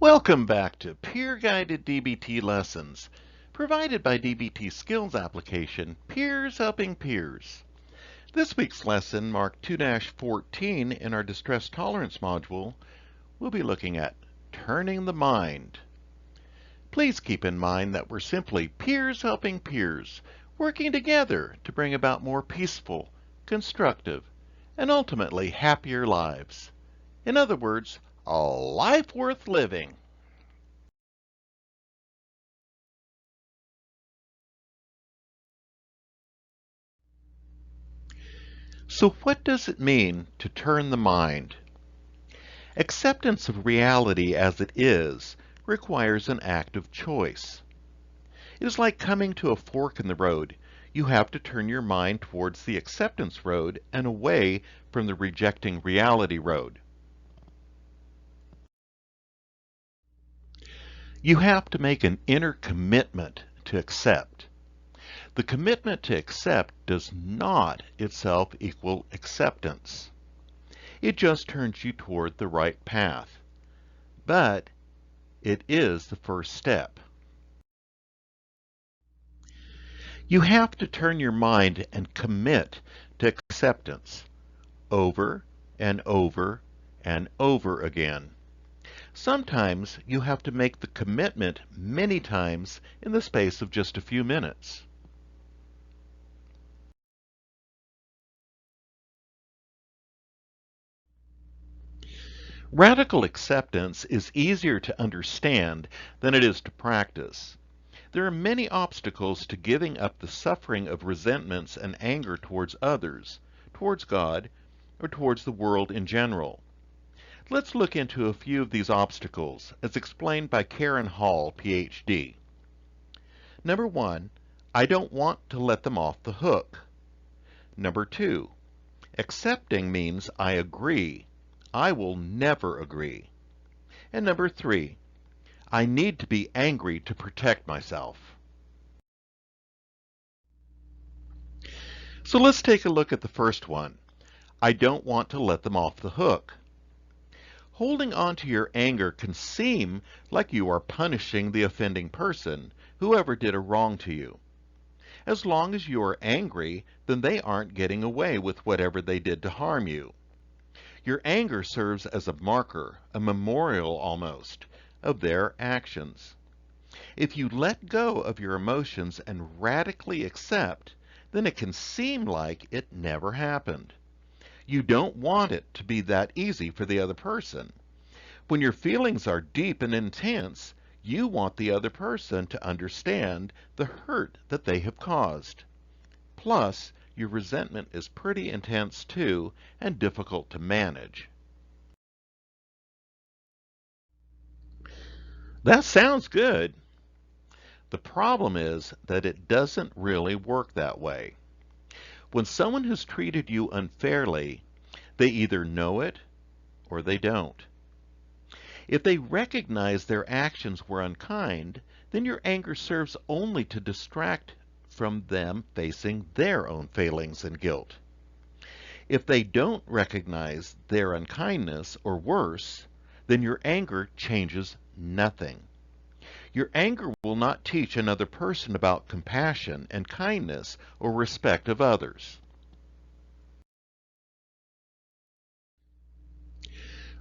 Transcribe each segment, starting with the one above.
Welcome back to Peer-Guided DBT Lessons, provided by DBT Skills application, Peers Helping Peers. This week's lesson, marked 2-14 in our Distress Tolerance module, we'll be looking at turning the mind. Please keep in mind that we're simply peers helping peers, working together to bring about more peaceful, constructive, and ultimately happier lives. In other words, a life worth living. So what does it mean to turn the mind? Acceptance of reality as it is requires an act of choice. It is like coming to a fork in the road. You have to turn your mind towards the acceptance road and away from the rejecting reality road. You have to make an inner commitment to accept. The commitment to accept does not itself equal acceptance. It just turns you toward the right path. But it is the first step. You have to turn your mind and commit to acceptance over and over and over again. Sometimes you have to make the commitment many times in the space of just a few minutes. Radical acceptance is easier to understand than it is to practice. There are many obstacles to giving up the suffering of resentments and anger towards others, towards God, or towards the world in general. Let's look into a few of these obstacles, as explained by Karen Hall, Ph.D. Number 1, I don't want to let them off the hook. Number 2, accepting means I agree. I will never agree. And number 3, I need to be angry to protect myself. So let's take a look at the first one. I don't want to let them off the hook. Holding on to your anger can seem like you are punishing the offending person, whoever did a wrong to you. As long as you are angry, then they aren't getting away with whatever they did to harm you. Your anger serves as a marker, a memorial almost, of their actions. If you let go of your emotions and radically accept, then it can seem like it never happened. You don't want it to be that easy for the other person. When your feelings are deep and intense, you want the other person to understand the hurt that they have caused. Plus, your resentment is pretty intense too and difficult to manage. That sounds good. The problem is that it doesn't really work that way. When someone has treated you unfairly, they either know it or they don't. If they recognize their actions were unkind, then your anger serves only to distract from them facing their own failings and guilt. If they don't recognize their unkindness, or worse, then your anger changes nothing. Your anger will not teach another person about compassion and kindness or respect of others.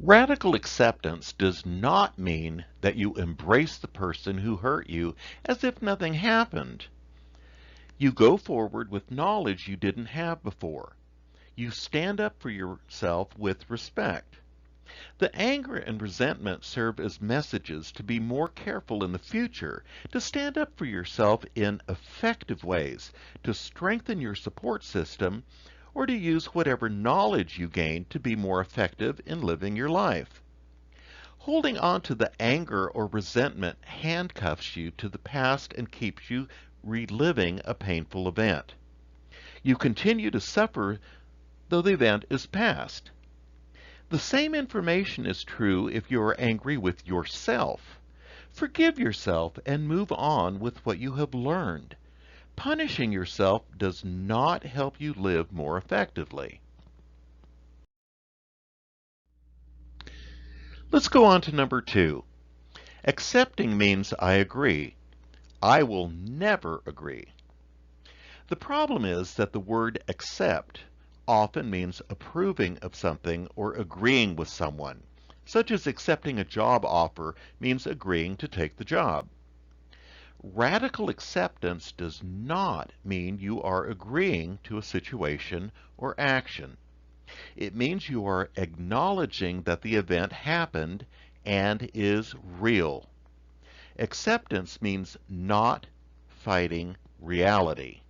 Radical acceptance does not mean that you embrace the person who hurt you as if nothing happened. You go forward with knowledge you didn't have before. You stand up for yourself with respect. The anger and resentment serve as messages to be more careful in the future, to stand up for yourself in effective ways, to strengthen your support system, or to use whatever knowledge you gain to be more effective in living your life. Holding on to the anger or resentment handcuffs you to the past and keeps you reliving a painful event. You continue to suffer though the event is past. The same information is true if you are angry with yourself. Forgive yourself and move on with what you have learned. Punishing yourself does not help you live more effectively. Let's go on to number 2. Accepting means I agree. I will never agree. The problem is that the word accept often means approving of something or agreeing with someone, such as accepting a job offer means agreeing to take the job. Radical acceptance does not mean you are agreeing to a situation or action. It means you are acknowledging that the event happened and is real. Acceptance means not fighting reality.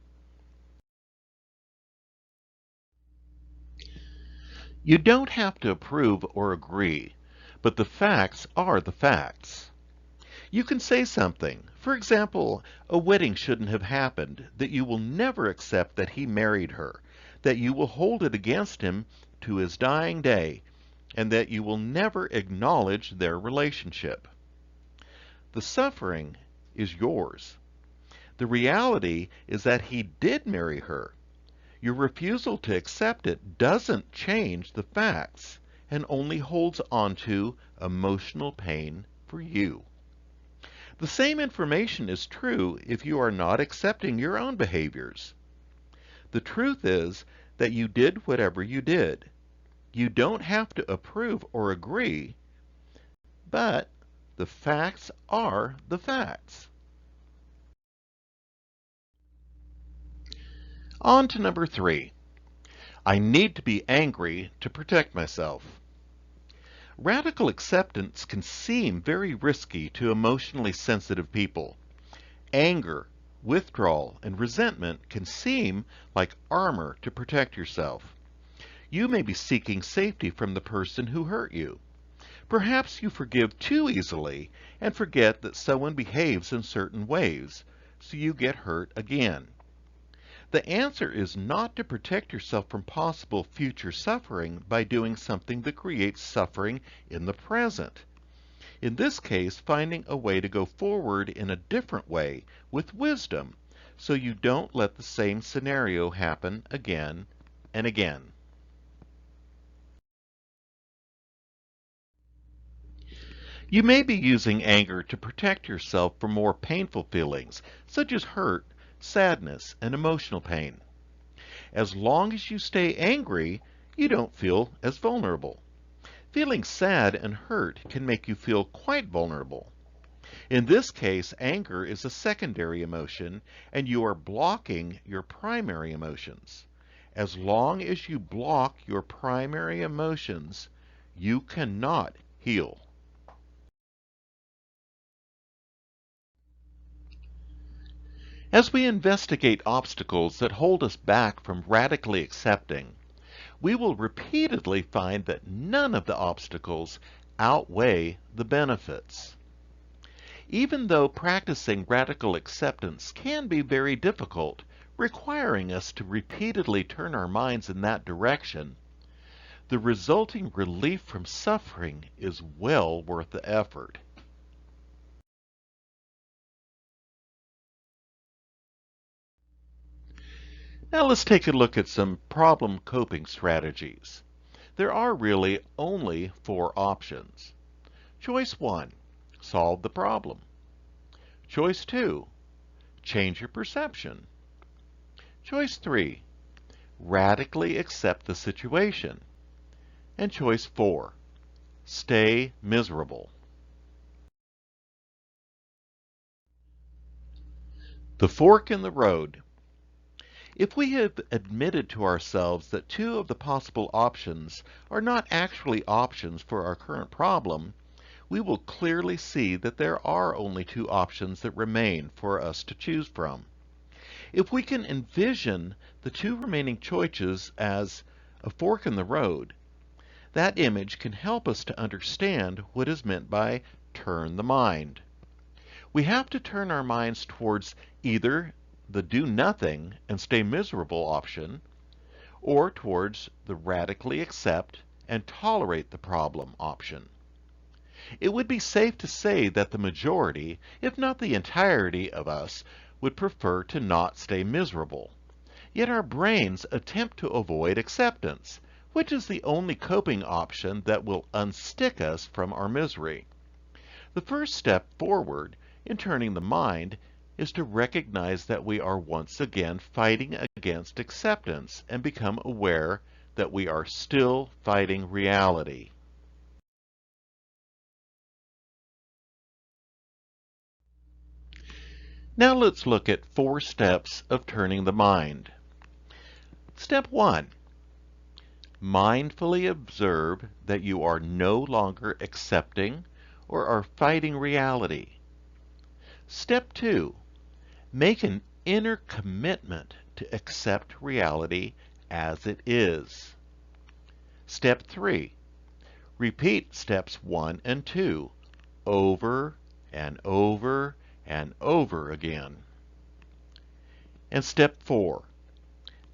You don't have to approve or agree, but the facts are the facts. You can say something, for example, a wedding shouldn't have happened, that you will never accept that he married her, that you will hold it against him to his dying day, and that you will never acknowledge their relationship. The suffering is yours. The reality is that he did marry her. Your refusal to accept it doesn't change the facts and only holds on to emotional pain for you. The same information is true if you are not accepting your own behaviors. The truth is that you did whatever you did. You don't have to approve or agree, but the facts are the facts. On to number 3. I need to be angry to protect myself. Radical acceptance can seem very risky to emotionally sensitive people. Anger, withdrawal, and resentment can seem like armor to protect yourself. You may be seeking safety from the person who hurt you. Perhaps you forgive too easily and forget that someone behaves in certain ways, so you get hurt again. The answer is not to protect yourself from possible future suffering by doing something that creates suffering in the present. In this case, finding a way to go forward in a different way with wisdom so you don't let the same scenario happen again and again. You may be using anger to protect yourself from more painful feelings, such as hurt, sadness, and emotional pain. As long as you stay angry, you don't feel as vulnerable. Feeling sad and hurt can make you feel quite vulnerable. In this case, anger is a secondary emotion, and you are blocking your primary emotions. As long as you block your primary emotions, you cannot heal. As we investigate obstacles that hold us back from radically accepting, we will repeatedly find that none of the obstacles outweigh the benefits. Even though practicing radical acceptance can be very difficult, requiring us to repeatedly turn our minds in that direction, the resulting relief from suffering is well worth the effort. Now let's take a look at some problem coping strategies. There are really only 4 options. Choice 1, solve the problem. Choice 2, change your perception. Choice 3, radically accept the situation. And choice 4, stay miserable. The fork in the road. If we have admitted to ourselves that 2 of the possible options are not actually options for our current problem, we will clearly see that there are only 2 options that remain for us to choose from. If we can envision the 2 remaining choices as a fork in the road, that image can help us to understand what is meant by turn the mind. We have to turn our minds towards either the do nothing and stay miserable option, or towards the radically accept and tolerate the problem option. It would be safe to say that the majority, if not the entirety of us, would prefer to not stay miserable. Yet our brains attempt to avoid acceptance, which is the only coping option that will unstick us from our misery. The first step forward in turning the mind is to recognize that we are once again fighting against acceptance and become aware that we are still fighting reality. Now let's look at 4 steps of turning the mind. Step 1. Mindfully observe that you are no longer accepting or are fighting reality. Step 2. Make an inner commitment to accept reality as it is. Step 3. Repeat steps 1 and 2 over and over and over again. And step 4.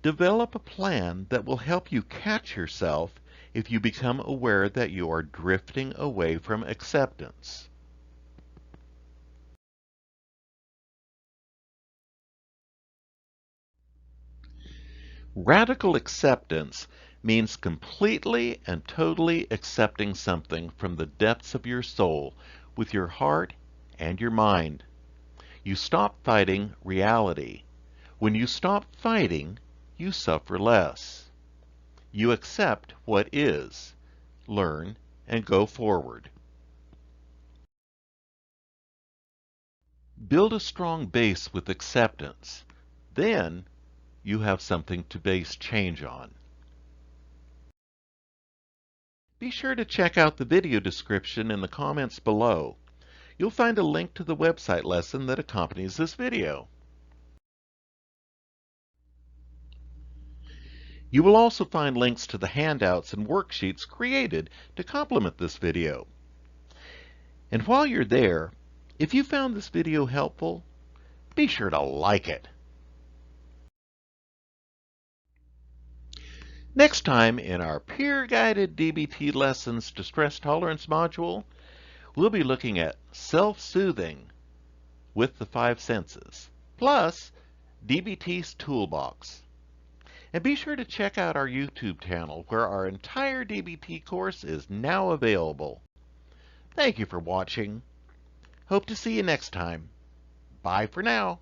Develop a plan that will help you catch yourself if you become aware that you are drifting away from acceptance. Radical acceptance means completely and totally accepting something from the depths of your soul with your heart and your mind. You stop fighting reality. When you stop fighting, you suffer less. You accept what is, learn, and go forward. Build a strong base with acceptance. Then you have something to base change on. Be sure to check out the video description in the comments below. You'll find a link to the website lesson that accompanies this video. You will also find links to the handouts and worksheets created to complement this video. And while you're there, if you found this video helpful, be sure to like it. Next time in our peer-guided DBT Lessons to Stress Tolerance module, we'll be looking at self-soothing with the 5 senses, plus DBT's toolbox. And be sure to check out our YouTube channel where our entire DBT course is now available. Thank you for watching. Hope to see you next time. Bye for now.